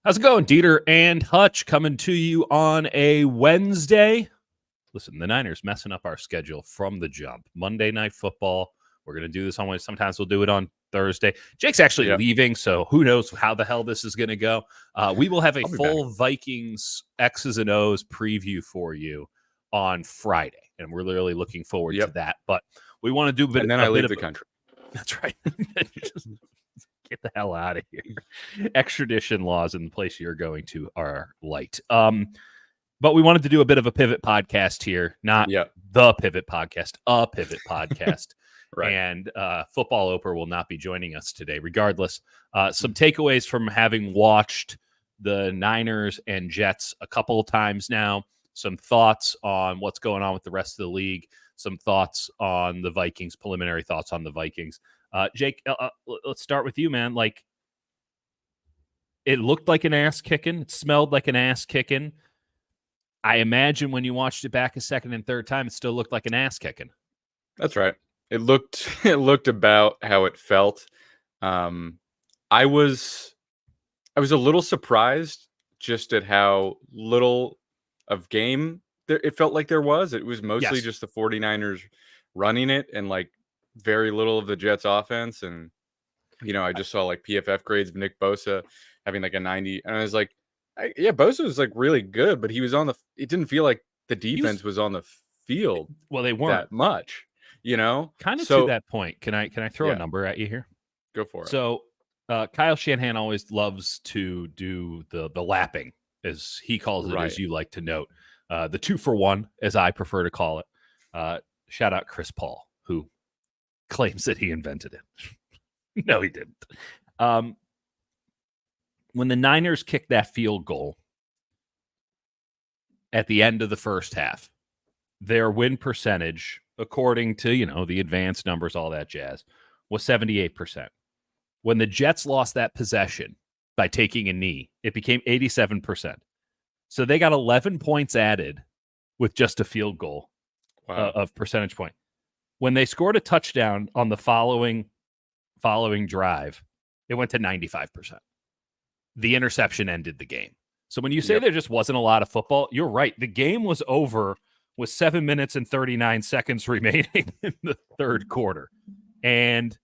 How's it going? Dieter and Hutch coming to you on a Wednesday. Listen, the Niners messing up our schedule from the jump. Monday Night Football. We're going to do this on Wednesday. Sometimes we'll do it on Thursday. Jake's actually leaving, so who knows how the hell this is going to go. We will have a full Vikings X's and O's preview for you on Friday, and we're literally looking forward to that. But we want to do a bit. And then I leave the country. That's right. Get the hell out of here. Extradition laws in the place you're going to are light. But we wanted to do a bit of a pivot podcast here, not the pivot podcast, a pivot podcast. Right. And Football Oprah will not be joining us today. Regardless, some takeaways from having watched the Niners and Jets a couple of times now, some thoughts on what's going on with the rest of the league, some thoughts on the Vikings, preliminary thoughts on the Vikings. Jake, let's start with you, man. Like, it looked like an ass kicking. It smelled like an ass kicking. I imagine when you watched it back a second and third time, it still looked like an ass kicking. That's right. It looked about how it felt. I was a little surprised just at how little of game it felt like there was. It was mostly just the 49ers running it and like very little of the Jets offense. And, you know, I just saw like PFF grades of Nick Bosa having like a 90. And I was like, Bosa was like really good, but he was it didn't feel like the defense was on the field. Well, they weren't that much, you know, kind of to that point. Can I throw a number at you here? Go for it. So Kyle Shanahan always loves to do the lapping, as he calls it, as you like to note, the 2-for-1, as I prefer to call it. Shout out Chris Paul, who claims that he invented it. No, he didn't. When the Niners kicked that field goal at the end of the first half, their win percentage, according to, you know, the advanced numbers, all that jazz, was 78%. When the Jets lost that possession by taking a knee, it became 87%. So they got 11 points added with just a field goal of percentage point. When they scored a touchdown on the following drive, it went to 95%. The interception ended the game. So when you say there just wasn't a lot of football, you're right. The game was over with 7 minutes and 39 seconds remaining in the third quarter. And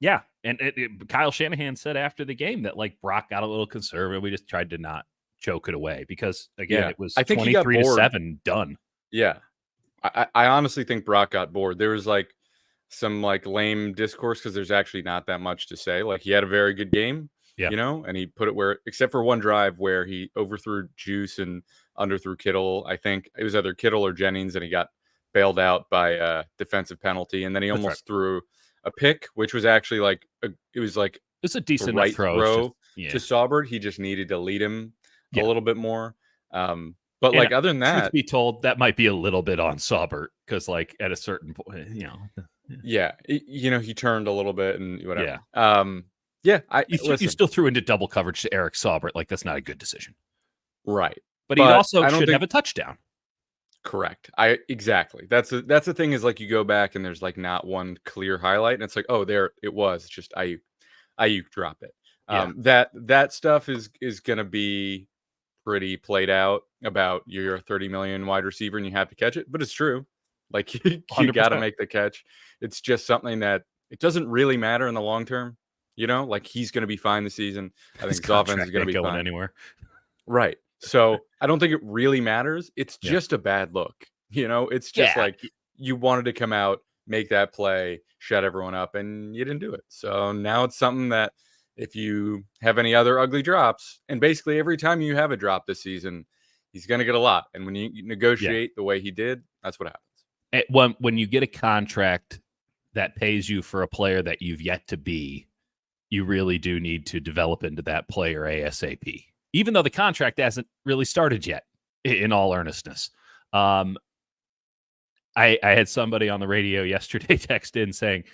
Kyle Shanahan said after the game that like Brock got a little conservative. We just tried to not choke it away because, again, it was 23-7 done. Yeah. I honestly think Brock got bored. There was like some like lame discourse because there's actually not that much to say. Like, he had a very good game, you know, and he put it where, except for one drive where he overthrew Juice and underthrew Kittle. I think it was either Kittle or Jennings, and he got bailed out by a defensive penalty. And then he almost threw a pick, which was actually like it's a decent throw to Saubert. He just needed to lead him a little bit more. But like, other than that, truth be told, that might be a little bit on Saubert because, like, at a certain point, you know, he turned a little bit and whatever. You still threw into double coverage to Eric Saubert. Like, that's not a good decision, right? But he also should have a touchdown. Correct. Exactly. That's the thing is, like, you go back and there's like not one clear highlight, and it's like, oh, there it was. It's just Aiyuk drop it. That stuff is gonna be pretty played out about you're a 30 million wide receiver and you have to catch it, but it's true. Like, you got to make the catch. It's just something that it doesn't really matter in the long term. You know, like, he's going to be fine this season. I think his offense is going to be fine anywhere. Right. So I don't think it really matters. It's just a bad look. You know, it's just like you wanted to come out, make that play, shut everyone up, and you didn't do it. So now it's something that if you have any other ugly drops, and basically every time you have a drop this season, he's going to get a lot. And when you negotiate the way he did, that's what happens. When you get a contract that pays you for a player that you've yet to be, you really do need to develop into that player ASAP, even though the contract hasn't really started yet, in all earnestness. I had somebody on the radio yesterday text in saying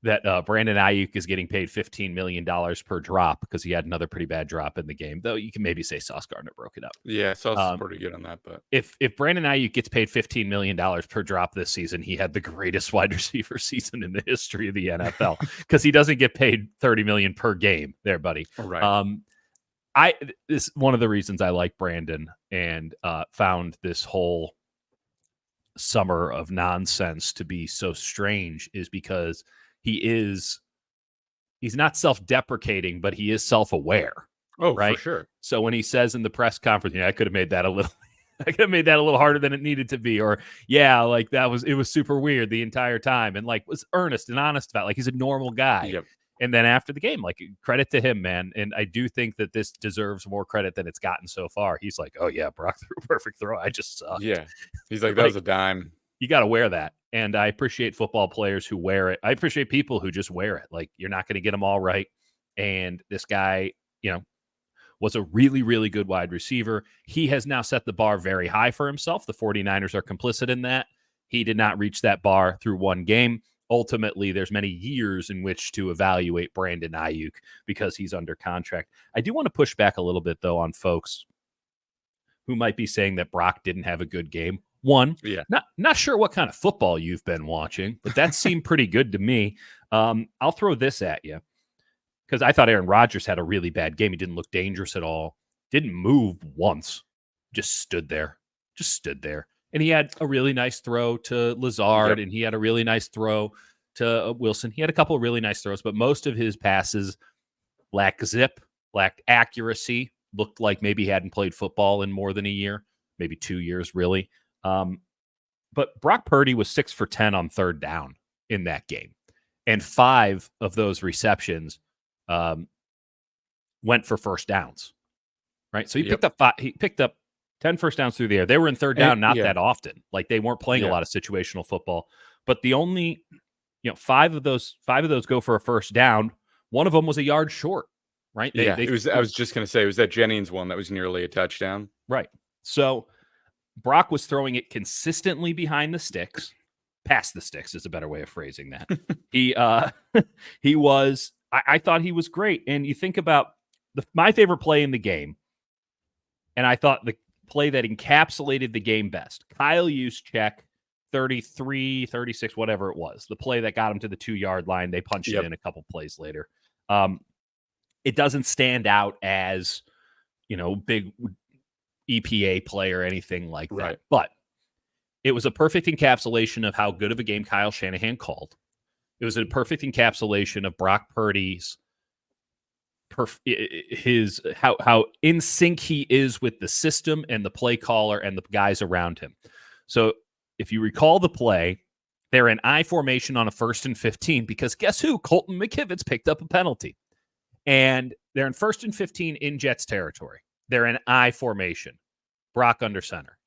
that Brandon Aiyuk is getting paid $15 million per drop because he had another pretty bad drop in the game. Though you can maybe say Sauce Gardner broke it up. Yeah, Sauce is pretty good on that. But if Brandon Aiyuk gets paid $15 million per drop this season, he had the greatest wide receiver season in the history of the NFL because he doesn't get paid $30 million per game there, buddy. Right. This one of the reasons I like Brandon and found this whole summer of nonsense to be so strange is because he's not self-deprecating, but he is self-aware. Oh, right? for sure. So when he says in the press conference, I could have made that a little harder than it needed to be, or like it was super weird the entire time, and like was earnest and honest about it. Like he's a normal guy. Yep. And then after the game, like credit to him, man. And I do think that this deserves more credit than it's gotten so far. He's like, oh yeah, Brock threw a perfect throw. I just sucked. Yeah. He's like, that was a dime. You got to wear that. And I appreciate football players who wear it. I appreciate people who just wear it. Like you're not going to get them all right. And this guy, was a really, really good wide receiver. He has now set the bar very high for himself. The 49ers are complicit in that. He did not reach that bar through one game. Ultimately, there's many years in which to evaluate Brandon Aiyuk because he's under contract. I do want to push back a little bit, though, on folks who might be saying that Brock didn't have a good game. One, not sure what kind of football you've been watching, but that seemed pretty good to me. I'll throw this at you because I thought Aaron Rodgers had a really bad game. He didn't look dangerous at all. Didn't move once. Just stood there. And he had a really nice throw to Lazard, and he had a really nice throw to Wilson. He had a couple of really nice throws, but most of his passes lacked zip, lacked accuracy, looked like maybe he hadn't played football in more than a year, maybe 2 years, really. But Brock Purdy was 6 for 10 on third down in that game, and 5 of those receptions went for first downs, right? So he picked up 10 first downs through the air. They were in third down that often. Like they weren't playing a lot of situational football. But the only, 5 of those go for a first down. One of them was a yard short, right? I was just going to say, it was that Jennings one that was nearly a touchdown. Right. So Brock was throwing it consistently behind the sticks. Past the sticks is a better way of phrasing that. He was, I thought he was great. And you think about my favorite play in the game, and I thought the play that encapsulated the game best. Kyle Juszczyk, 33, 36, whatever it was. The play that got him to the 2-yard line. They punched it in a couple plays later. It doesn't stand out as, big EPA play or anything like that. Right. But it was a perfect encapsulation of how good of a game Kyle Shanahan called. It was a perfect encapsulation of Brock Purdy's how in sync he is with the system and the play caller and the guys around him. So if you recall the play, they're in I formation on a 1st and 15 because guess who? Colton McKivitz picked up a penalty. And they're in 1st and 15 in Jets territory. They're in I formation. Brock under center.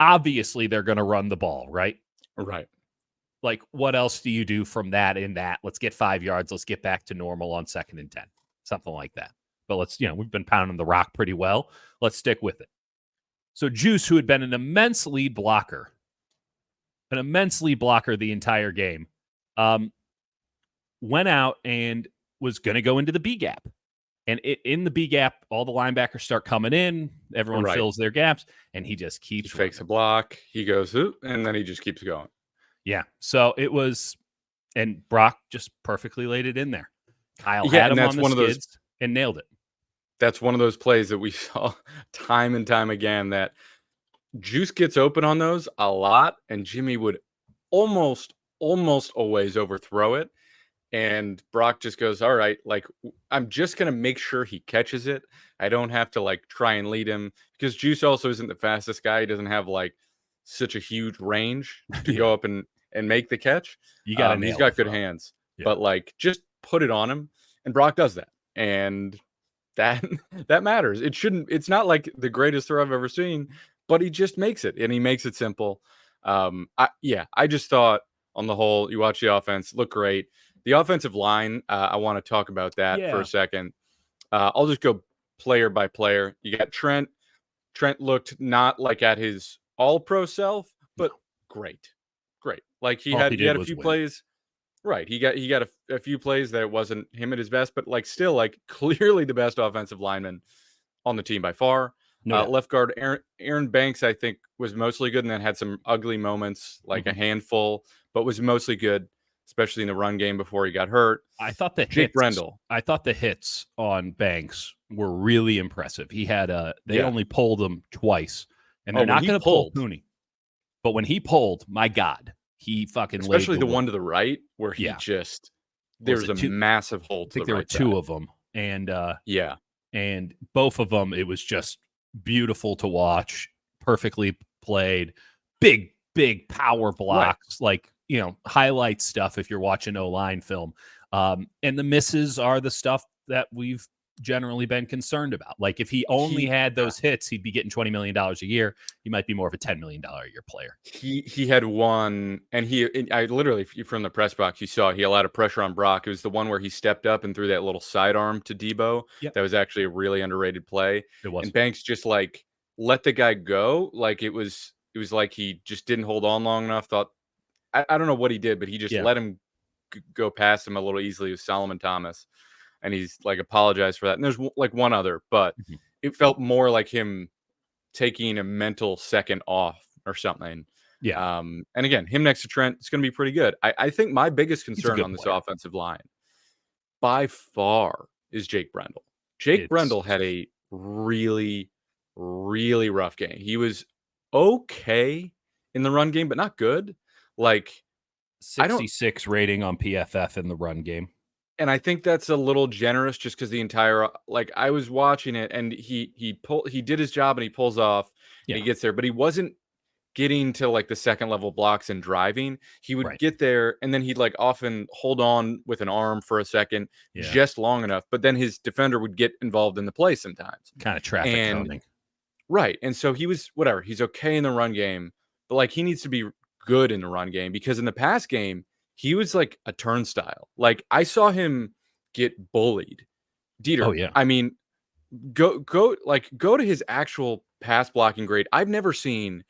Obviously, they're going to run the ball, right? Right. Like, what else do you do from that in that? Let's get 5 yards. Let's get back to normal on 2nd and 10. Something like that. But let's, we've been pounding the rock pretty well. Let's stick with it. So Juice, who had been an immense lead blocker the entire game, went out and was going to go into the B gap. And in the B gap, all the linebackers start coming in. Everyone fills their gaps, and he just keeps fakes a block. He goes, ooh, and then he just keeps going. Yeah. So it was, and Brock just perfectly laid it in there. Kyle had him on the skids and nailed it. That's one of those plays that we saw time and time again that Juice gets open on those a lot, and Jimmy would almost always overthrow it. And Brock just goes, all right, like, I'm just going to make sure he catches it. I don't have to, like, try and lead him because Juice also isn't the fastest guy. He doesn't have, like, such a huge range to go up and make the catch. You got he's got good hands, but, like, just put it on him. And Brock does that. And that matters. It's not like the greatest throw I've ever seen, but he just makes it, and he makes it simple. I just thought on the whole, you watch the offense, look great. The offensive line, I want to talk about that for a second. I'll just go player by player. You got Trent. Trent looked not like at his all-pro self, but great. Like he had a few plays. Right. He got a few plays that wasn't him at his best, but like still like clearly the best offensive lineman on the team by far. Left guard Aaron Banks, I think, was mostly good and then had some ugly moments, like a handful, but was mostly good. especially in the run game before he got hurt. I thought the Jake hits, Brendle. I thought the hits on Banks were really impressive. He had they only pulled him twice, and they're not going to pull Puni. But when he pulled, my God, he fucking especially laid the one to the right where he just there's a massive hole to the right. I think there were two of them, and and both of them, it was just beautiful to watch, perfectly played, big power blocks, like, you know, highlight stuff if you're watching O-line film. And the misses are the stuff that we've generally been concerned about. Like, if he only had those hits, he'd be getting $20 million a year. He might be more of a $10 million a year player. He had one, and I literally, from the press box, you saw he had a lot of pressure on Brock. It was the one where he stepped up and threw that little sidearm to Debo. Yep. That was actually a really underrated play. It was. And Banks just like let the guy go. Like it was like he just didn't hold on long enough. Thought, I don't know what he did, but he just let him go past him a little easily with Solomon Thomas. And he's like apologized for that. And there's like one other, but it felt more like him taking a mental second off or something. Yeah. And again, him next to Trent, it's going to be pretty good. I think my biggest concern on this offensive line by far is Jake Brendle. Brendle had a really, really rough game. He was okay in the run game, but not good. Like 66 rating on PFF in the run game. And I think that's a little generous just because the entire, like, I was watching it and he did his job and he pulls off and he gets there, but he wasn't getting to like the second level blocks and driving. He would get there and then he'd like often hold on with an arm for a second just long enough, but then his defender would get involved in the play sometimes. Kind of traffic coning. Right. And so he was whatever. He's okay in the run game, but like he needs to be good in the run game because in the pass game, he was like a turnstile. Like I saw him get bullied. Dieter, oh, yeah. I mean, go to his actual pass blocking grade. I've never seen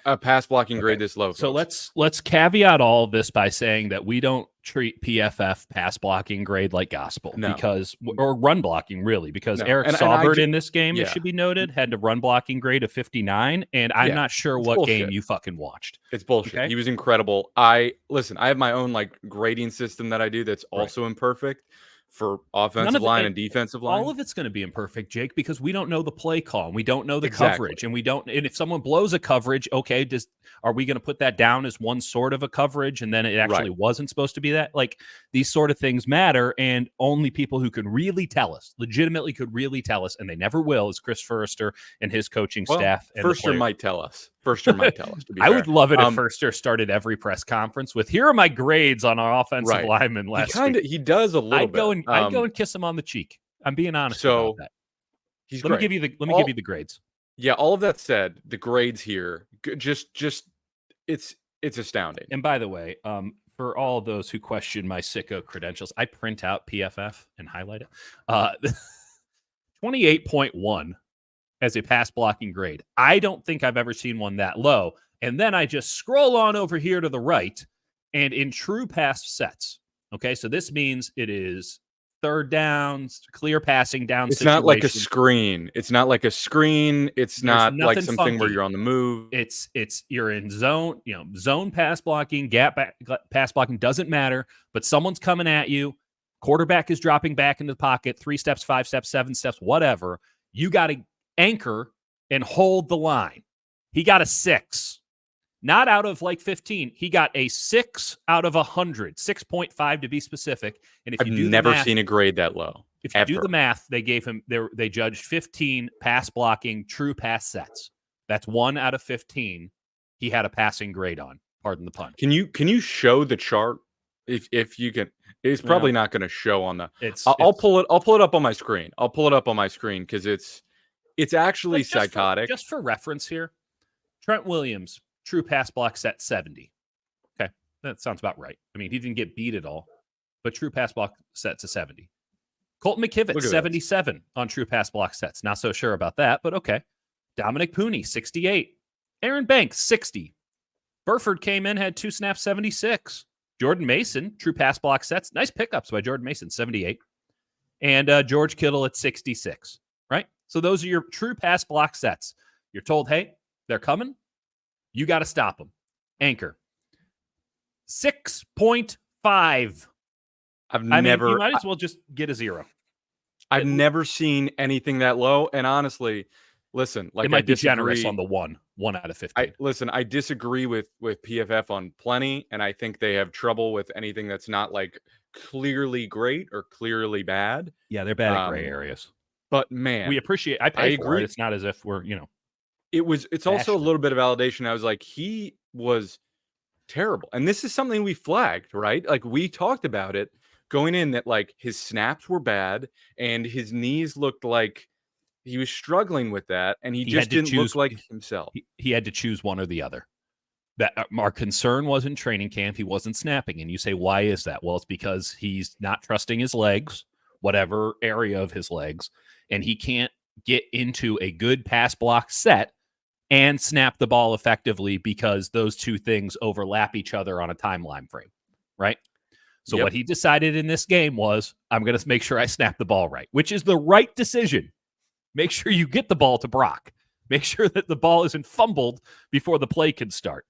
a pass blocking grade this low. So let's caveat all of this by saying that we don't treat PFF pass blocking grade like gospel because or run blocking really because Eric Saubert in this game, it should be noted, had a run blocking grade of 59, and I'm not sure what bullshit game you fucking watched. It's bullshit. Okay? He was incredible. I have my own like grading system that I do that's also imperfect for offensive line and defensive line. All of it's going to be imperfect, Jake, because we don't know the play call. And we don't know the coverage. And if someone blows a coverage, okay, are we going to put that down as one sort of a coverage? And then it actually wasn't supposed to be that? Like, these sort of things matter. And only people who can really tell us, legitimately could really tell us, and they never will, is Chris Forrester and his coaching staff. And Forrester might tell us. To be I would love it if Forrester started every press conference with, here are my grades on our offensive lineman last week. He does a little bit. I'd go and kiss him on the cheek. I'm being honest about that. He's let me give you the grades. Yeah, all of that said, the grades here just it's astounding. And by the way, for all of those who question my sicko credentials, I print out PFF and highlight it. 28.1 as a pass blocking grade. I don't think I've ever seen one that low. And then I just scroll on over here to the right, and in true pass sets. Okay, so this means it is third downs, clear passing down. It's not like a screen. It's not like a screen. It's not like something funky where you're on the move. It's you're in zone, zone pass blocking, gap pass blocking, doesn't matter, but someone's coming at you. Quarterback is dropping back into the pocket, 3 steps, 5 steps, 7 steps, whatever. You got to anchor and hold the line. He got a 6. Not out of like 15. He got a 6 out of 100, 6.5 to be specific. And if I've never seen a grade that low. If you do the math, they gave him they judged 15 pass blocking true pass sets. That's 1 out of 15. He had a passing grade on. Pardon the pun. Can you show the chart if you can? It's probably not going to show on the. I'll pull it up on my screen. I'll pull it up on my screen because it's actually psychotic. Just for reference here, Trent Williams. True pass block set 70. Okay, that sounds about right. I mean, he didn't get beat at all, but true pass block set to 70. Colton McKivitz, 77 on true pass block sets. Not so sure about that, but okay. Dominick Puni, 68. Aaron Banks, 60. Burford came in, had 2 snaps, 76. Jordan Mason, true pass block sets. Nice pickups by Jordan Mason, 78. And George Kittle at 66, right? So those are your true pass block sets. You're told, hey, they're coming. You got to stop them. Anchor. 6.5 5. I've I never, mean, you might as well just get a 0. I've never seen anything that low. And honestly, listen, like It might I be generous disagree. on the 1 out of 15. I disagree with PFF on plenty, and I think they have trouble with anything that's not like clearly great or clearly bad. Yeah, they're bad at gray areas. But man, We appreciate. I I pay for agree. it. It's not as if we're It's also a passionate. little bit of validation. I was like, he was terrible, and this is something we flagged, right? Like we talked about it going in, that like his snaps were bad and his knees looked like he was struggling with that, and he He just had to didn't look choose. like himself. He had to choose one or the other. That our concern was in training camp, he wasn't snapping. And you say, why is that? Well, it's because he's not trusting his legs, whatever area of his legs, and he can't get into a good pass block set and snap the ball effectively because those two things overlap each other on a timeline frame, right? So Yep. what he decided in this game was, I'm going to make sure I snap the ball right, which is the right decision. Make sure you get the ball to Brock. Make sure that the ball isn't fumbled before the play can start.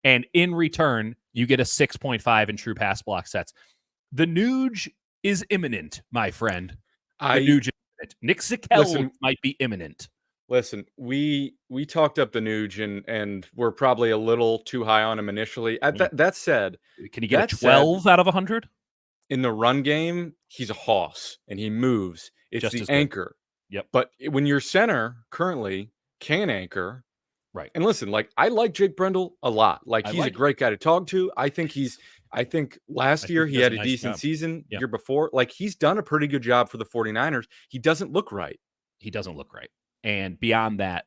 And in return, you get a 6.5 in true pass block sets. The Nuge is imminent, my friend. The Nuge is imminent. Nick Zakelj might be imminent. Listen, we talked up the Nuge, and we're probably a little too high on him initially. That said, can he get a 12 out of 100? In the run game, he's a hoss, and he moves. It's just the anchor. Yep. But when your center currently can anchor, right? And listen, like I like Jake Brendle a lot. Like he's a great guy to talk to. I think last year he had a decent season. Yep. Year before, like he's done a pretty good job for the 49ers. He doesn't look right. And beyond that,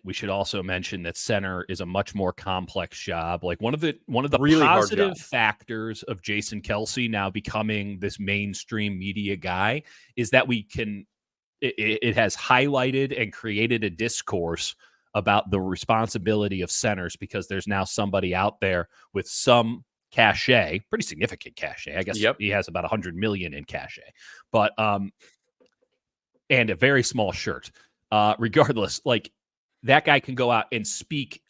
we should also mention that center is a much more complex job. Like one of the really positive factors of Jason Kelce now becoming this mainstream media guy is that it has highlighted and created a discourse about the responsibility of centers, because there's now somebody out there with some cachet, pretty significant cachet. I guess he has about 100 million in cachet, but and a very small shirt. Regardless, like that guy can go out and speak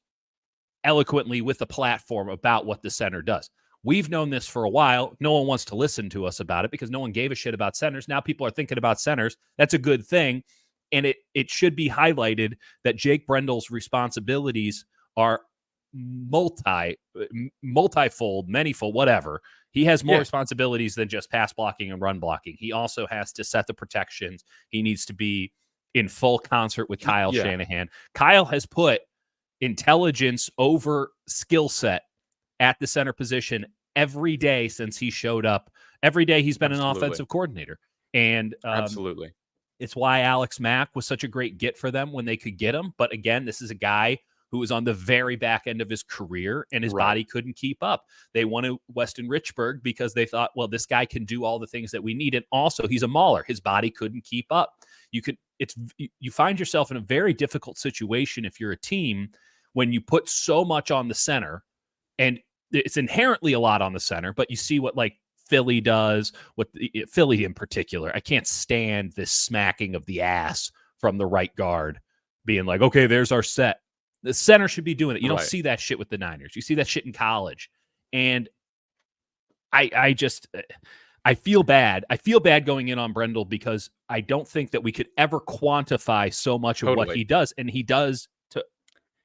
eloquently with the platform about what the center does. We've known this for a while. No one wants to listen to us about it because no one gave a shit about centers. Now people are thinking about centers. That's a good thing. And it should be highlighted that Jake Brendle's responsibilities are multifold, manyfold, whatever. He has more responsibilities than just pass blocking and run blocking. He also has to set the protections. He needs to be in full concert with Kyle Shanahan. Kyle has put intelligence over skill set at the center position every day since he showed up. Every day he's been an offensive coordinator. And absolutely, it's why Alex Mack was such a great get for them when they could get him. But again, this is a guy who was on the very back end of his career and his body couldn't keep up. They wanted Weston Richburg because they thought, well, this guy can do all the things that we need. And also he's a mauler. His body couldn't keep up. You find yourself in a very difficult situation if you're a team when you put so much on the center, and it's inherently a lot on the center, but you see what like Philly does, Philly in particular. I can't stand this smacking of the ass from the right guard being like, okay, there's our set. The center should be doing it. You don't see that shit with the Niners. You see that shit in college. And I feel bad. I feel bad going in on Brendle because I don't think that we could ever quantify so much of what he does. And he does, to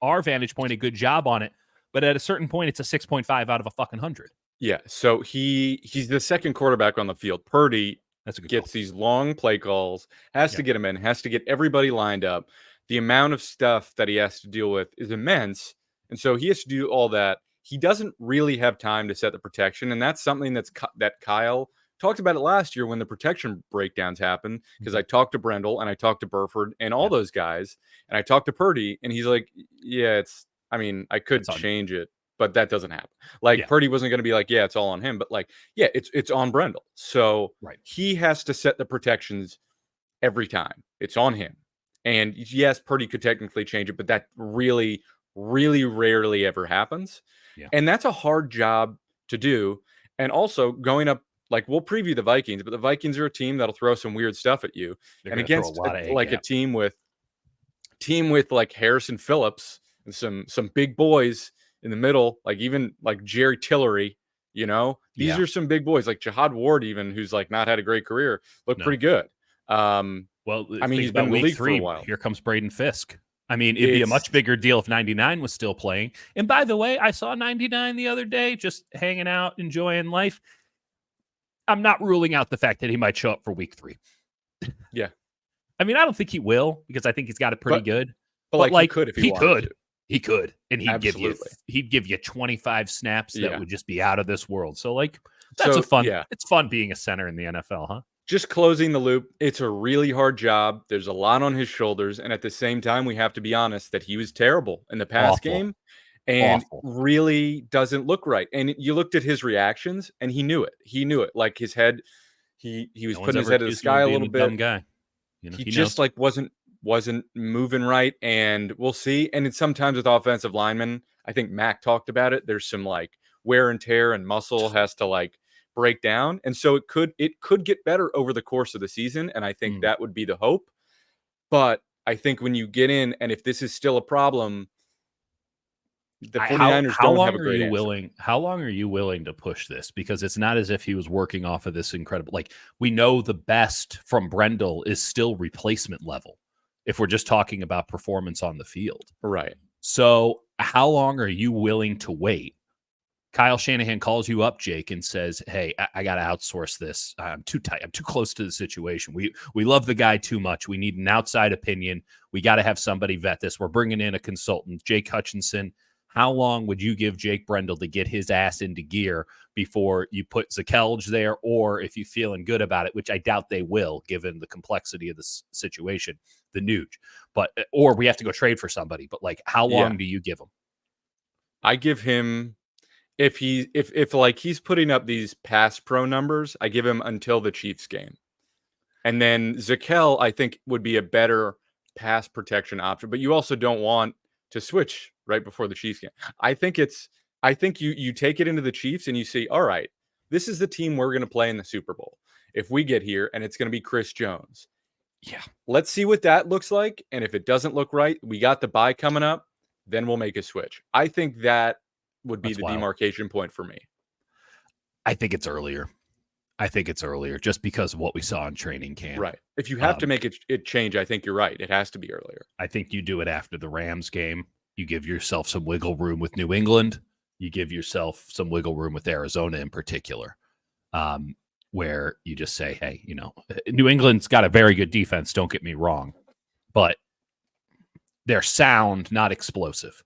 our vantage point, a good job on it. But at a certain point, it's a 6.5 out of a fucking 100. Yeah. So he's the second quarterback on the field. Purdy gets these long play calls, has to get them in, has to get everybody lined up. The amount of stuff that he has to deal with is immense. And so he has to do all that. He doesn't really have time to set the protection. And that's something that Kyle talked about it last year when the protection breakdowns happened, because I talked to Brendle and I talked to Burford and all those guys, and I talked to Purdy, and he's like, I could change it, but that doesn't happen. Like Purdy wasn't going to be like, it's all on him, but like, it's on Brendle. So he has to set the protections every time. It's on him. And yes, Purdy could technically change it, but that really, really rarely ever happens. Yeah. And that's a hard job to do. And also going up, like we'll preview the Vikings, but the Vikings are a team that'll throw some weird stuff at you. And against a team with like Harrison Phillips and some big boys in the middle, like even like Jerry Tillery, These are some big boys like Jihad Ward, even who's like not had a great career, looked pretty good. Well, I mean, he's been in the league for a while. Here comes Braden Fisk. I mean, it'd be a much bigger deal if 99 was still playing. And by the way, I saw 99 the other day, just hanging out, enjoying life. I'm not ruling out the fact that he might show up for week 3. Yeah. I mean, I don't think he will because I think he's got it pretty good. But like he could if he wanted to. He could. And he'd give you 25 snaps that would just be out of this world. So like it's fun being a center in the NFL, huh? Just closing the loop, it's a really hard job. There's a lot on his shoulders. And at the same time, we have to be honest that he was terrible in the past game and really doesn't look right. And you looked at his reactions and he knew it. Like his head, he was putting his head in the sky a little bit. Dumb guy. He just like wasn't moving right. And we'll see. And it's sometimes with offensive linemen, I think Mac talked about it. There's some like wear and tear and muscle has to like break down, and so it could get better over the course of the season, and I think that would be the hope. But I think when you get in, and if this is still a problem, the 49ers don't have a great answer. How long are you willing to push this? Because it's not as if he was working off of this incredible, like we know the best from Brendle is still replacement level if we're just talking about performance on the field. Right. So how long are you willing to wait? Kyle Shanahan calls you up, Jake, and says, hey, I got to outsource this. I'm too tight. I'm too close to the situation. We love the guy too much. We need an outside opinion. We got to have somebody vet this. We're bringing in a consultant, Jake Hutchinson. How long would you give Jake Brendle to get his ass into gear before you put Zakelj there? Or if you're feeling good about it, which I doubt they will, given the complexity of this situation, the Nuge. Or we have to go trade for somebody. But like, how long do you give him? I give him... If he's putting up these pass pro numbers, I give him until the Chiefs game. And then Zakelj, I think, would be a better pass protection option, but you also don't want to switch right before the Chiefs game. I think you take it into the Chiefs and you say, all right, this is the team we're going to play in the Super Bowl. If we get here and it's going to be Chris Jones. Yeah. Let's see what that looks like. And if it doesn't look right, we got the bye coming up, then we'll make a switch. I think that would be demarcation point for me. I think it's earlier. Just because of what we saw in training camp. Right. If you have to make it change, I think you're right. It has to be earlier. I think you do it after the Rams game. You give yourself some wiggle room with New England. You give yourself some wiggle room with Arizona in particular, where you just say, hey, New England's got a very good defense. Don't get me wrong, but they're sound, not explosive.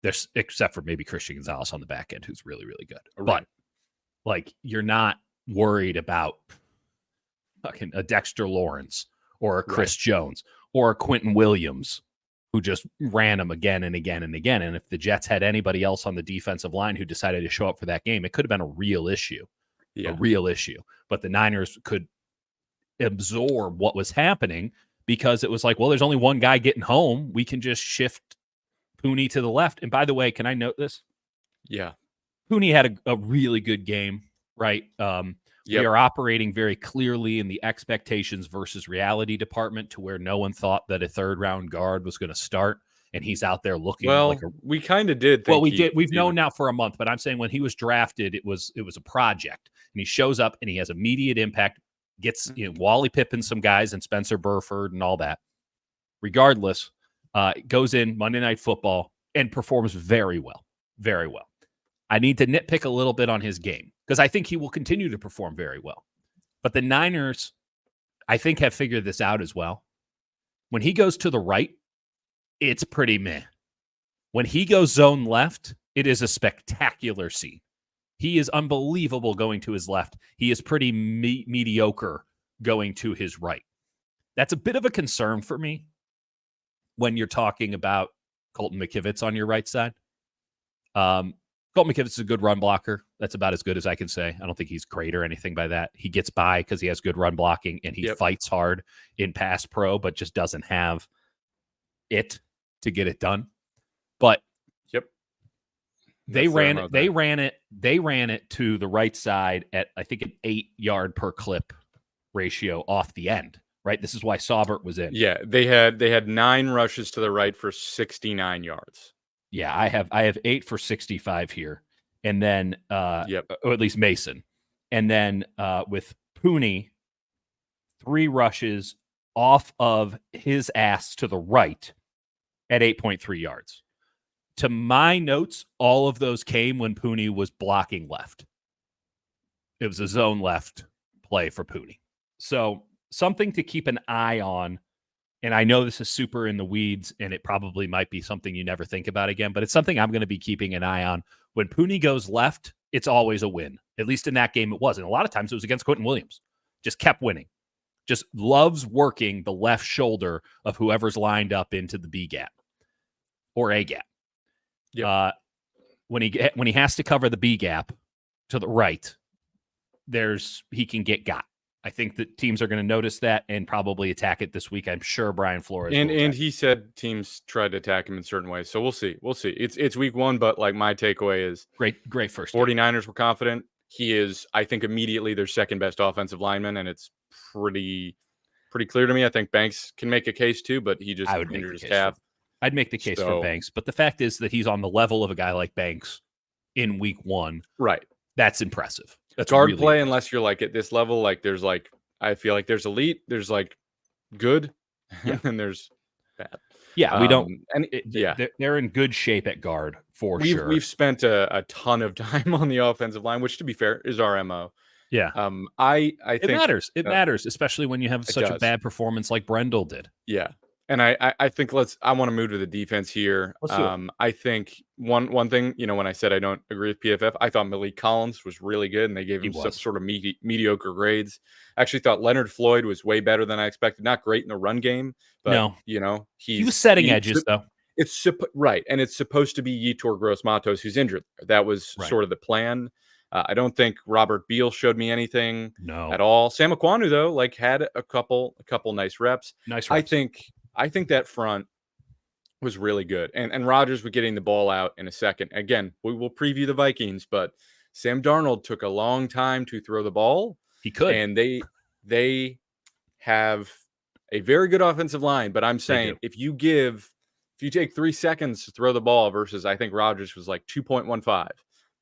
There's except for maybe Christian Gonzalez on the back end, who's really, really good. Right. But like, you're not worried about fucking a Dexter Lawrence or a Chris Jones or a Quentin Williams who just ran them again and again and again. And if the Jets had anybody else on the defensive line who decided to show up for that game, it could have been a real issue. But the Niners could absorb what was happening because it was like, well, there's only one guy getting home. We can just shift Puni to the left. And by the way, can I note this? Yeah. Puni had a really good game, right? We are operating very clearly in the expectations versus reality department to where no one thought that a third-round guard was going to start, and he's out there looking like we kind of did. We've known now for a month, but I'm saying when he was drafted, it was a project, and he shows up and he has immediate impact, gets Wally Pippen, some guys, and Spencer Burford and all that. Regardless, goes in Monday Night Football and performs very well. Very well. I need to nitpick a little bit on his game because I think he will continue to perform very well. But the Niners, I think, have figured this out as well. When he goes to the right, it's pretty meh. When he goes zone left, it is a spectacular scene. He is unbelievable going to his left. He is pretty mediocre going to his right. That's a bit of a concern for me when you're talking about Colton McKivitz on your right side. Colton McKivitz is a good run blocker. That's about as good as I can say. I don't think he's great or anything by that. He gets by because he has good run blocking and he fights hard in pass pro, but just doesn't have it to get it done. But they ran it to the right side at, I think, an 8-yard per clip ratio off the end. Right, this is why Saubert was in. Yeah, they had 9 rushes to the right for 69 yards. Yeah, I have 8 for 65 here, and then or at least Mason. And then with Puni, 3 rushes off of his ass to the right at 8.3 yards. To my notes, all of those came when Puni was blocking left. It was a zone left play for Puni. So something to keep an eye on. And I know this is super in the weeds, and it probably might be something you never think about again, but it's something I'm going to be keeping an eye on. When Puni goes left, it's always a win. At least in that game it was. And a lot of times it was against Quentin Williams. Just kept winning. Just loves working the left shoulder of whoever's lined up into the B gap or A gap. Yep. When he has to cover the B gap to the right, he can get got. I think that teams are going to notice that and probably attack it this week. I'm sure Brian Flores and he said teams tried to attack him in certain ways. So we'll see. It's week 1, but like my takeaway is great first. 49ers were confident. He is, I think, immediately their second best offensive lineman, and it's pretty clear to me. I think Banks can make a case too, but he just injured his calf. I'd make the case for Banks, but the fact is that he's on the level of a guy like Banks in week 1. Right. That's impressive. That's guard really play impressive. unless you're like at this level. Like there's like I feel like there's elite, there's like good, and then there's bad. Yeah, we don't. And they're in good shape at guard for sure. We've spent a ton of time on the offensive line, which to be fair is our MO. Yeah. I think it matters. It matters, especially when you have such a bad performance like Brendle did. Yeah. And I think I want to move to the defense here. I think one thing, when I said I don't agree with PFF, I thought Malik Collins was really good, and they gave him some sort of mediocre grades. I actually thought Leonard Floyd was way better than I expected. Not great in the run game, but he was setting edges though. It's right, and it's supposed to be Yetur Gross-Matos who's injured. That was sort of the plan. I don't think Robert Beal showed me anything at all. Sam Aquanu though, had a couple nice reps. I think that front was really good. And Rodgers was getting the ball out in a second. Again, we will preview the Vikings, but Sam Darnold took a long time to throw the ball. He could. And they have a very good offensive line, but I'm saying if you take 3 seconds to throw the ball versus I think Rodgers was like 2.15.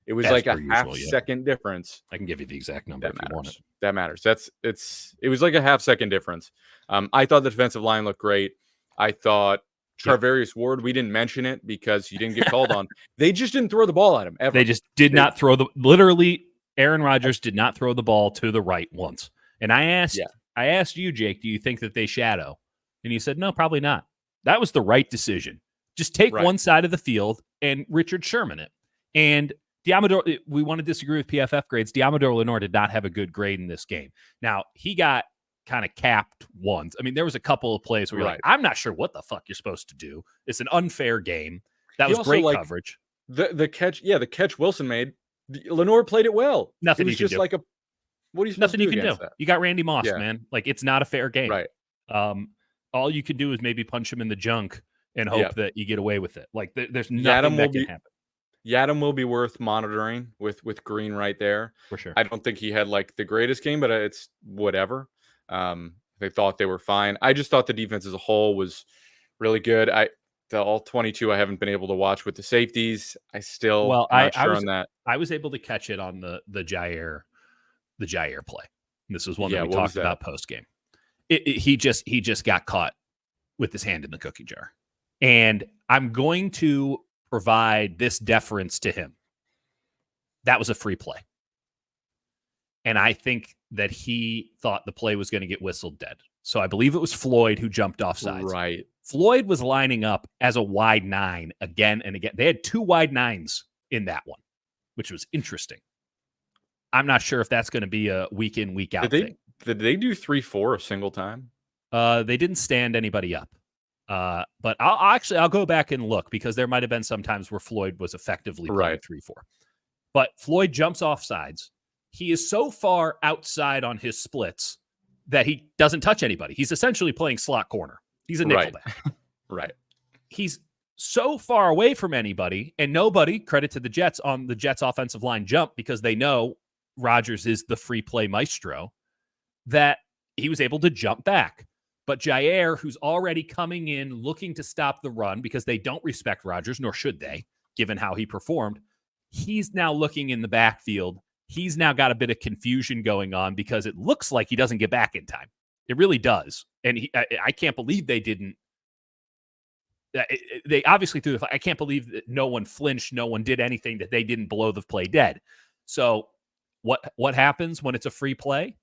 It was like a half-second difference. I can give you the exact number if you want it. That matters. It was like a half-second difference. I thought the defensive line looked great. I thought Charvarius Ward, we didn't mention it because he didn't get called on. They just didn't throw the ball at him ever. They just did not throw literally, Aaron Rodgers did not throw the ball to the right once. And I asked you, Jake, do you think that they shadow? And you said, no, probably not. That was the right decision. Just take one side of the field and Richard Sherman it. And Diamador, we want to disagree with PFF grades. Diamador Lenore did not have a good grade in this game. Now, he got kind of capped once. I mean, there was a couple of plays where you're like, I'm not sure what the fuck you're supposed to do. It's an unfair game. That was great coverage. The catch Wilson made, Lenore played it well. Nothing it was you can just do. What are you supposed Nothing to you do can do. that? You got Randy Moss, man. It's not a fair game. Right. All you can do is maybe punch him in the junk and hope that you get away with it. There's nothing that can happen. Yadam will be worth monitoring with Green right there. For sure. I don't think he had the greatest game, but it's whatever. They thought they were fine. I just thought the defense as a whole was really good. All 22 I haven't been able to watch with the safeties. I'm not sure on that. I was able to catch it on the Jair play. This was one that we talked about post game. He just got caught with his hand in the cookie jar. And I'm going to provide this deference to him. That was a free play. And I think that he thought the play was going to get whistled dead. So I believe it was Floyd who jumped off sides. Right. Floyd was lining up as a wide 9 again and again. They had 2 wide 9s in that one, which was interesting. I'm not sure if that's going to be a week in, week out thing. Did they do 3-4 a single time? They didn't stand anybody up. But I'll go back and look because there might have been some times where Floyd was effectively playing 3-4. But Floyd jumps off sides. He is so far outside on his splits that he doesn't touch anybody. He's essentially playing slot corner. He's a nickelback. Right. He's so far away from anybody, and nobody, credit to the Jets, on the Jets offensive line jump because they know Rodgers is the free play maestro, that he was able to jump back. But Jair, who's already coming in looking to stop the run because they don't respect Rodgers, nor should they, given how he performed, he's now looking in the backfield. He's now got a bit of confusion going on because it looks like he doesn't get back in time. It really does. And I can't believe they didn't. They obviously threw I can't believe that no one flinched, no one did anything, that they didn't blow the play dead. So what happens when it's a free play?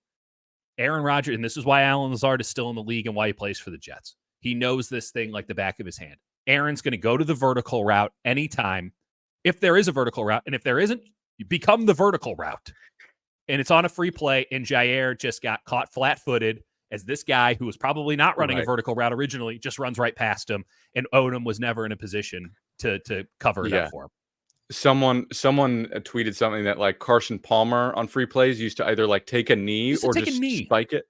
Aaron Rodgers, and this is why Allen Lazard is still in the league and why he plays for the Jets. He knows this thing like the back of his hand. Aaron's going to go to the vertical route anytime, if there is a vertical route. And if there isn't, you become the vertical route. And it's on a free play, and Jair just got caught flat-footed as this guy who was probably not running a vertical route originally just runs right past him, and Odom was never in a position to cover it up for him. Someone tweeted something that like Carson Palmer on free plays used to either like take a knee or just spike it.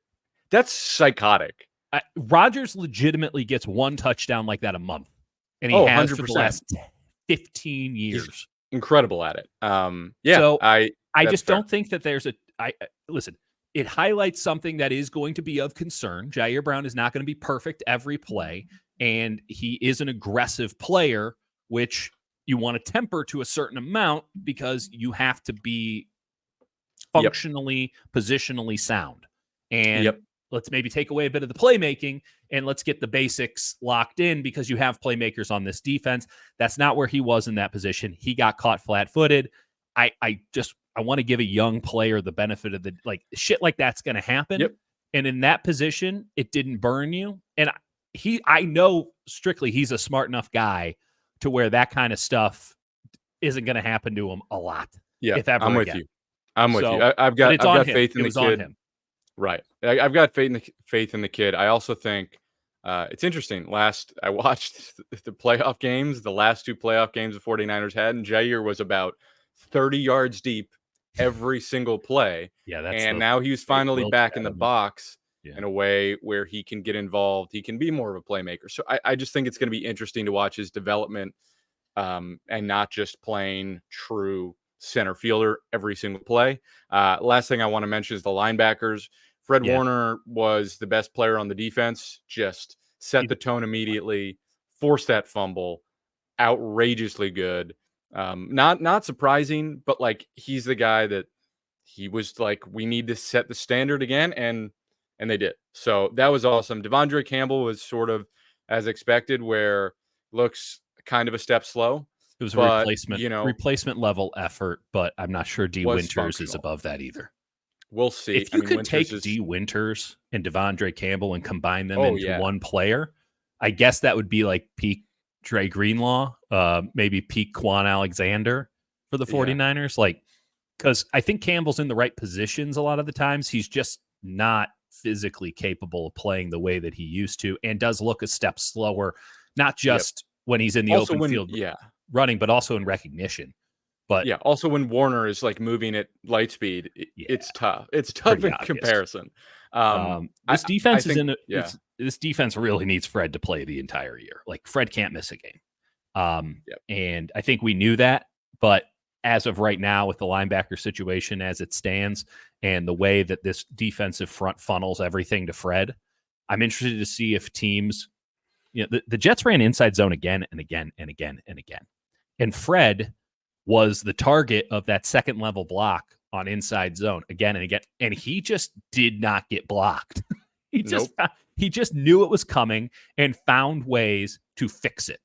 That's psychotic. Rodgers legitimately gets one touchdown like that a month, and he has 100%. For the last 15 years. He's incredible at it. So I just don't think that there's listen. It highlights something that is going to be of concern. Jair Brown is not going to be perfect every play, and he is an aggressive player, which you want to temper to a certain amount because you have to be functionally, positionally sound. And let's maybe take away a bit of the playmaking and let's get the basics locked in because you have playmakers on this defense. That's not where he was in that position. He got caught flat-footed. I want to give a young player the benefit of the shit like that's going to happen. And in that position, it didn't burn you. And I know strictly he's a smart enough guy to where that kind of stuff isn't going to happen to him a lot. Yeah, if ever I'm with again. you. I'm with you. I've got faith in the kid. Right. I've got faith in the kid. I also think it's interesting. I watched the playoff games, the last two playoff games the 49ers had, and Jair was about 30 yards deep every single play. And now he's finally back in the box in a way where he can get involved. He can be more of a playmaker. So I just think it's going to be interesting to watch his development and not just playing true center fielder every single play. Last thing I want to mention is the linebackers. Fred Warner was the best player on the defense, just set the tone immediately, forced that fumble, outrageously good. Not surprising, but like he's the guy that he was like, we need to set the standard again, and they did. So that was awesome. Devondre Campbell was sort of as expected, where looks kind of a step slow. It was a replacement level effort, but I'm not sure D Winters is above that either. We'll see. If you could take D Winters and Devondre Campbell and combine them into one player, I guess that would be like peak Dre Greenlaw, maybe peak Quan Alexander for the 49ers. Like, because I think Campbell's in the right positions a lot of the times. He's just not physically capable of playing the way that he used to, and does look a step slower, not just when he's in the open field running, but also in recognition. But also when Warner is like moving at light speed, it's tough. It's tough in comparison. This defense this defense really needs Fred to play the entire year. Like, Fred can't miss a game. And I think we knew that, but as of right now, with the linebacker situation as it stands and the way that this defensive front funnels everything to Fred, I'm interested to see if teams, the Jets ran inside zone again and again and again and again. And Fred was the target of that second level block on inside zone again and again. And he just did not get blocked. He just knew it was coming and found ways to fix it.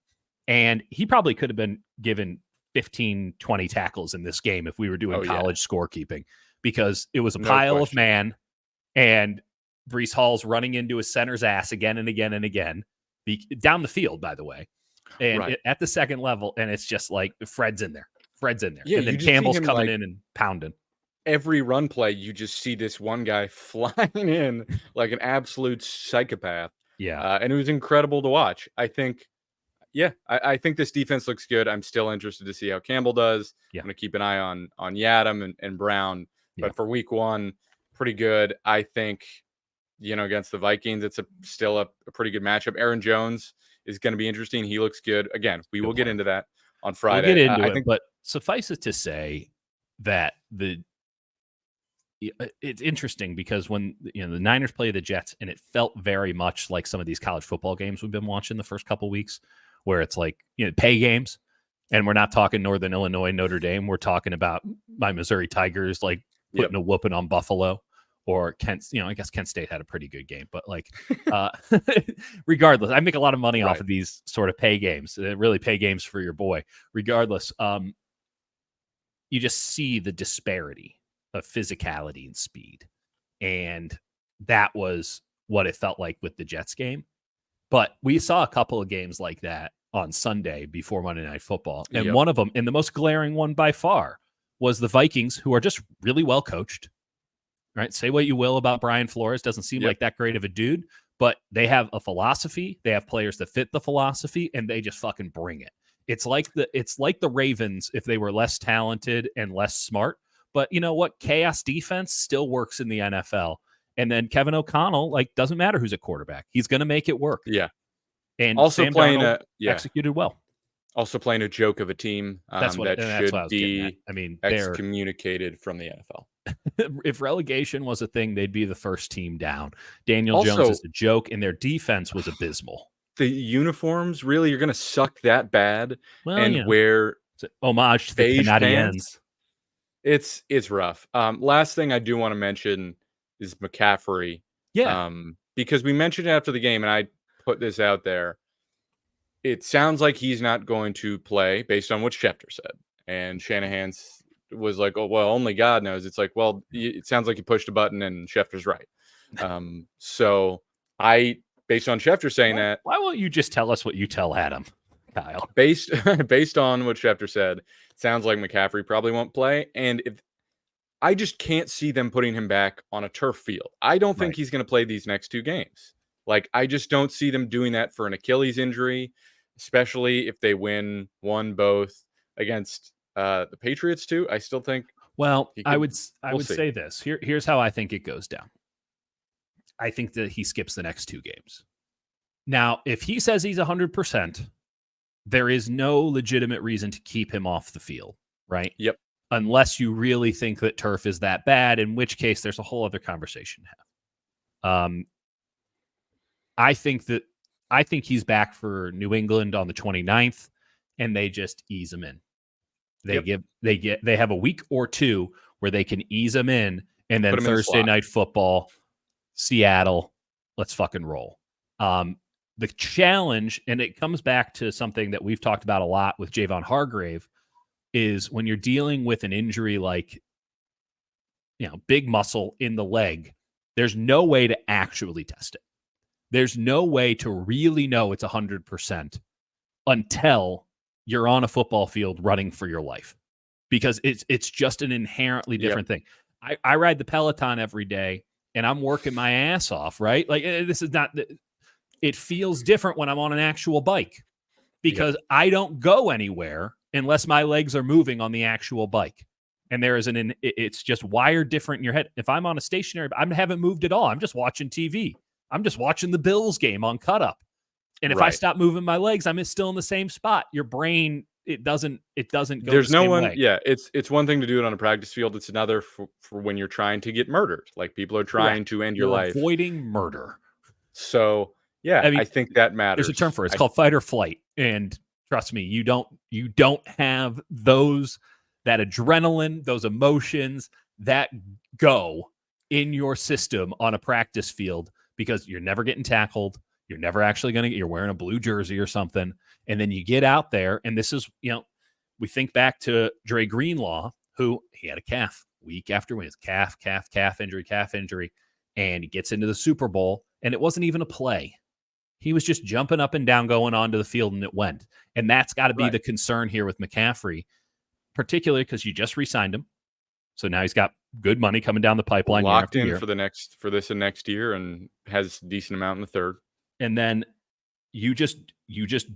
And he probably could have been given 15, 20 tackles in this game if we were doing college scorekeeping, because it was a pile of man, and Breece Hall's running into his center's ass again and again and again, down the field, by the way, and at the second level. And it's just like, Fred's in there. Yeah, and then Campbell's coming in and pounding. Every run play, you just see this one guy flying in like an absolute psychopath. And it was incredible to watch. I think this defense looks good. I'm still interested to see how Campbell does. I'm going to keep an eye on Yadam and Brown. But for week one, pretty good. I think, against the Vikings, it's still a pretty good matchup. Aaron Jones is going to be interesting. He looks good. Again, we will get into that on Friday. We'll get into it, but suffice it to say that it's interesting because when the Niners play the Jets, and it felt very much like some of these college football games we've been watching the first couple weeks, where it's like pay games, And we're not talking Northern Illinois, Notre Dame. We're talking about my Missouri Tigers, like putting a whooping on Buffalo, or Kent. I guess Kent State had a pretty good game, but like, regardless, I make a lot of money off of these sort of pay games. Really pay games for your boy. Regardless, you just see the disparity of physicality and speed, and that was what it felt like with the Jets game. But we saw a couple of games like that on Sunday before Monday Night Football. And one of them, and the most glaring one by far, was the Vikings, who are just really well coached. Right? Say what you will about Brian Flores. Doesn't seem like that great of a dude, but they have a philosophy. They have players that fit the philosophy, and they just fucking bring it. It's like the Ravens if they were less talented and less smart. But you know what? Chaos defense still works in the NFL. And then Kevin O'Connell, like, doesn't matter who's a quarterback. He's going to make it work. Yeah. And also Sam playing Darnold executed well. Also playing a joke of a team that should be excommunicated from the NFL. If relegation was a thing, they'd be the first team down. Daniel Jones is a joke, and their defense was abysmal. The uniforms, really, you're going to suck that bad wear homage to the Canadiens. It's rough. Last thing I do want to mention is McCaffrey. Yeah. Because we mentioned it after the game, and I put this out there. It sounds like he's not going to play based on what Schefter said. And Shanahan was like, oh, well, only God knows. It's like, well, it sounds like you pushed a button and Schefter's right. So based on Schefter saying that. Why won't you just tell us what you tell Adam, Kyle? Based on what Schefter said, it sounds like McCaffrey probably won't play. And I just can't see them putting him back on a turf field. I don't think he's going to play these next two games. Like, I just don't see them doing that for an Achilles injury, especially if they win both against the Patriots too. I still think. Well, I would say this. Here's how I think it goes down. I think that he skips the next two games. Now, if he says he's 100%, there is no legitimate reason to keep him off the field, right? Yep. Unless you really think that turf is that bad, in which case there's a whole other conversation to have. I think he's back for New England on the 29th, and they just ease him in. They have a week or two where they can ease him in, and then Thursday Night Football, Seattle, let's fucking roll. The challenge, and it comes back to something that we've talked about a lot with Javon Hargrave, is when you're dealing with an injury like, big muscle in the leg, there's no way to actually test it. There's no way to really know it's 100% until you're on a football field running for your life, because it's just an inherently different thing. I ride the Peloton every day, and I'm working my ass off, right? Like, this is not – it feels different when I'm on an actual bike, because I don't go anywhere unless my legs are moving on the actual bike. And there is it's just wired different in your head. If I'm on a stationary, I haven't moved at all. I'm just watching TV. I'm just watching the Bills game on cut up. And if I stop moving my legs, I'm still in the same spot. Your brain, it doesn't go There's the no same one. way. Yeah. It's one thing to do it on a practice field. It's another for when you're trying to get murdered. Like, people are trying to end your life. Avoiding murder. So I think that matters. There's a term for it. It's called fight or flight. And trust me, you don't have that adrenaline, those emotions that go in your system on a practice field, because you're never getting tackled. You're never actually you're wearing a blue jersey or something. And then you get out there, and this is, we think back to Dre Greenlaw, who he had a calf week after week, calf injury. And he gets into the Super Bowl, and it wasn't even a play. He was just jumping up and down, going onto the field, and it went. And that's got to be the concern here with McCaffrey, particularly because you just re-signed him. So now he's got good money coming down the pipeline. Locked in for this and next year, and has a decent amount in the third. And then you just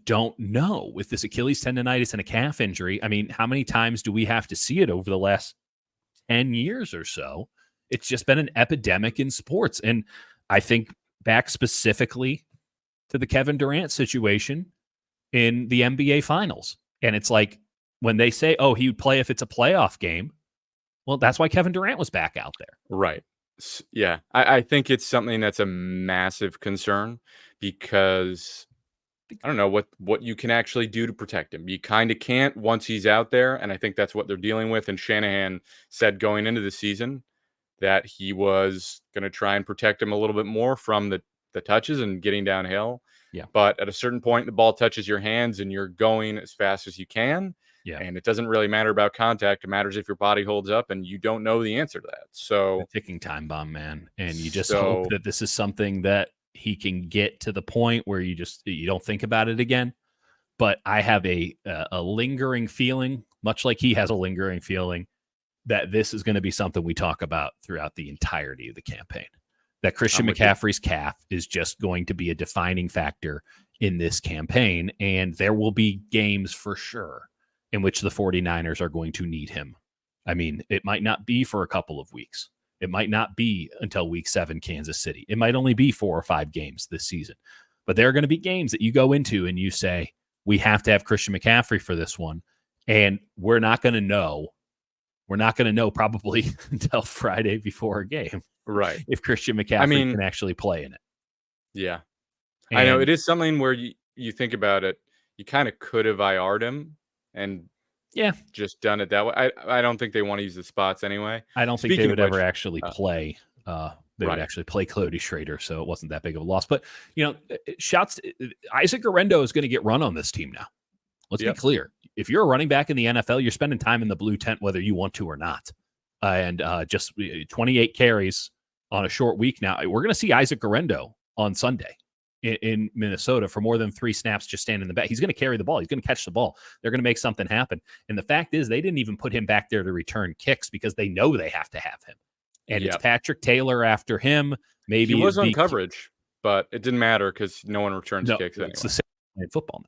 don't know with this Achilles tendonitis and a calf injury. I mean, how many times do we have to see it over the last 10 years or so? It's just been an epidemic in sports. And I think back specifically to the Kevin Durant situation in the NBA Finals. And it's like, when they say, oh, he would play if it's a playoff game, well, that's why Kevin Durant was back out there. Right. Yeah. I think it's something that's a massive concern, because I don't know what you can actually do to protect him. You kind of can't once he's out there, and I think that's what they're dealing with. And Shanahan said going into the season that he was going to try and protect him a little bit more from the touches and getting downhill. Yeah. But at a certain point, the ball touches your hands and you're going as fast as you can. Yeah. And it doesn't really matter about contact. It matters if your body holds up, and you don't know the answer to that. So the ticking time bomb, man. And you just hope that this is something that he can get to the point where you don't think about it again. But I have a lingering feeling, much like he has a lingering feeling, that this is going to be something we talk about throughout the entirety of the campaign. That Christian McCaffrey's calf is just going to be a defining factor in this campaign. And there will be games for sure in which the 49ers are going to need him. I mean, it might not be for a couple of weeks. It might not be until week 7, Kansas City. It might only be 4 or 5 games this season. But there are going to be games that you go into and you say, we have to have Christian McCaffrey for this one. And we're not going to know. We're not going to know probably until Friday before a game. Right. If Christian McCaffrey can actually play in it. Yeah. And I know it is something where you think about it, you kind of could have IR'd him and just done it that way. I don't think they want to use the spots anyway. I don't think they would ever actually play. They would actually play Cody Schrader, so it wasn't that big of a loss. But, shouts Isaac Guerrero is going to get run on this team now. Let's be clear. If you're a running back in the NFL, you're spending time in the blue tent whether you want to or not. And just 28 carries on a short week now. We're going to see Isaac Guerrero on Sunday in Minnesota for more than 3 snaps just standing in the back. He's going to carry the ball. He's going to catch the ball. They're going to make something happen. And the fact is they didn't even put him back there to return kicks because they know they have to have him. And it's Patrick Taylor after him. Maybe he was on coverage, but it didn't matter because no one returns kicks anyway. It's the same in football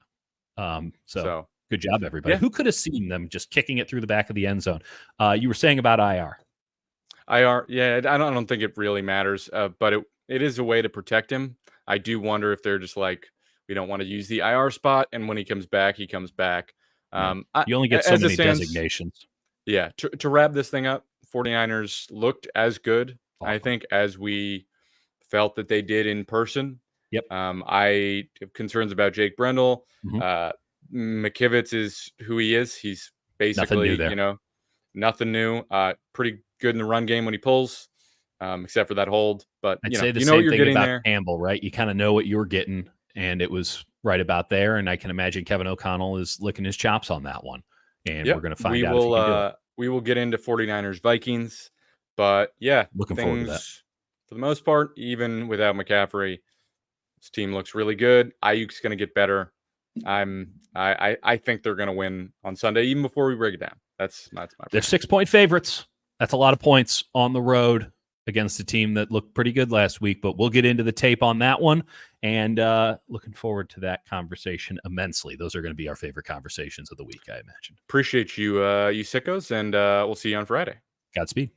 now. So good job, everybody. Who could have seen them just kicking it through the back of the end zone? You were saying about IR. Yeah, I don't think it really matters, but it is a way to protect him. I do wonder if they're just like, we don't want to use the IR spot, and when he comes back, he comes back. You only get so many designations. Yeah, to wrap this thing up, 49ers looked as good, I think, as we felt that they did in person. Yep. I have concerns about Jake Brendle. McKivitz is who he is. He's basically, nothing new. Pretty good in the run game when he pulls, except for that hold. But I'd say the same thing about Campbell, right? You kind of know what you were getting, and it was right about there. And I can imagine Kevin O'Connell is licking his chops on that one. And we're going to find out if he can do it. We will get into 49ers Vikings, but looking forward to that. For the most part, even without McCaffrey, this team looks really good. Aiyuk's going to get better. I think they're going to win on Sunday, even before we break it down. That's my prediction. They're 6-point favorites. That's a lot of points on the road against a team that looked pretty good last week, but we'll get into the tape on that one, and looking forward to that conversation immensely. Those are going to be our favorite conversations of the week, I imagine. Appreciate you, you sickos, and we'll see you on Friday. Godspeed.